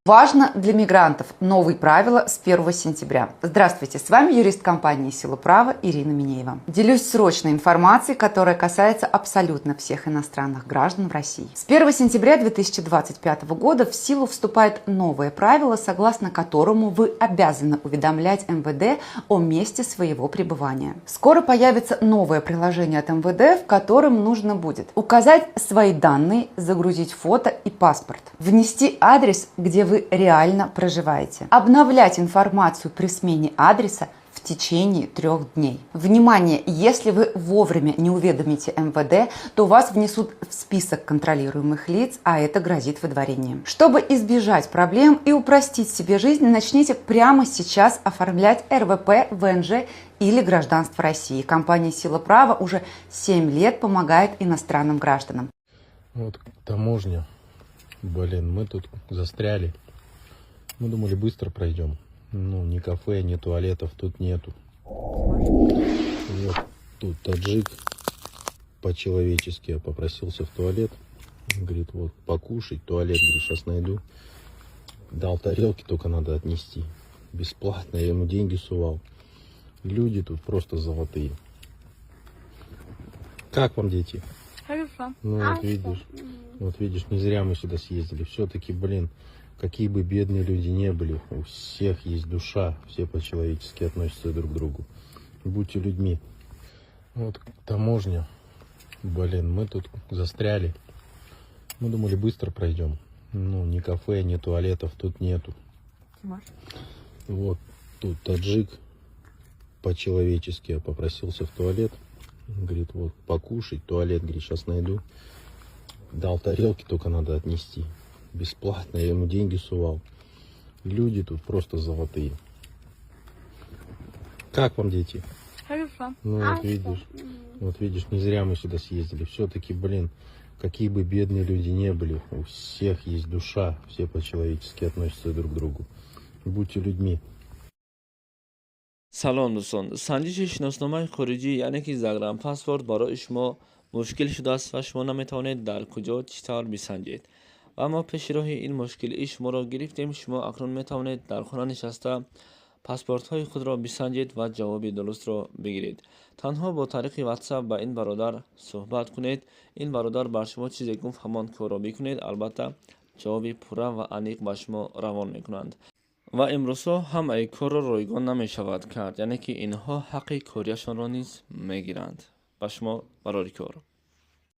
Важно для мигрантов. Новые правила с 1 сентября. Здравствуйте, с вами юрист компании «Сила права» Ирина Минеева. Делюсь срочной информацией, которая касается абсолютно всех иностранных граждан в России. С 1 сентября 2025 года в силу вступает новое правило, согласно которому вы обязаны уведомлять МВД о месте своего пребывания. Скоро появится новое приложение от МВД, в котором нужно будет указать свои данные, загрузить фото и паспорт, внести адрес, где вы реально проживаете, обновлять информацию при смене адреса в течение 3 дней. Внимание! Если вы вовремя не уведомите МВД, то вас внесут в список контролируемых лиц, а это грозит выдворением. Чтобы избежать проблем и упростить себе жизнь, начните прямо сейчас оформлять РВП, ВНЖ или гражданство России. Компания «Сила права» уже 7 лет помогает иностранным гражданам. Вот таможня. Блин, мы тут застряли. Мы думали, быстро пройдем. Ну, ни кафе, ни туалетов тут нету. Вот тут таджик по-человечески попросился в туалет. Говорит, вот покушать, туалет, говорит, сейчас найду. Дал тарелки, только надо отнести. Бесплатно, я ему деньги сувал. Люди тут просто золотые. Как вам, дети? Хорошо. Ну, вот видишь, не зря мы сюда съездили. Все-таки, блин, какие бы бедные люди не были, у всех есть душа, все по-человечески относятся друг к другу. Будьте людьми. Вот таможня. Блин, мы тут застряли. Мы думали, быстро пройдем. Ну, ни кафе, ни туалетов тут нету. Вот тут таджик по-человечески попросился в туалет. Говорит, вот покушать, туалет, говорит, сейчас найду. Дал тарелки, только надо отнести. Бесплатно, я ему деньги сувал. Люди тут просто золотые. Как вам, дети? Хорошо. Ну, вот видишь, не зря мы сюда съездили. Все-таки, блин, какие бы бедные люди не были, у всех есть душа, все по-человечески относятся друг к другу. Будьте людьми. سلام دوستان، سنجش شناسنامه خارجی یعنی که زگرم پاسپورت برای شما مشکل شده است و شما نمیتوانید در کجا چطور بسنجید و ما پیش راه این مشکل شما را گرفتیم. شما اکنون میتوانید در خانه نشسته پاسپورت های خود را بسنجید و جواب درست را بگیرید. تنها با طریق واتساپ با این برادر صحبت کنید. این برادر بر شما چیزی گفت همان کار را بکنید. البته جواب پوره و عمیق به شما روان میکنند و امروزها هم ای کار را رایگان نمی شود کرد، یعنی که اینها حق کاریشان را نیز میگیرند. به شما برای کار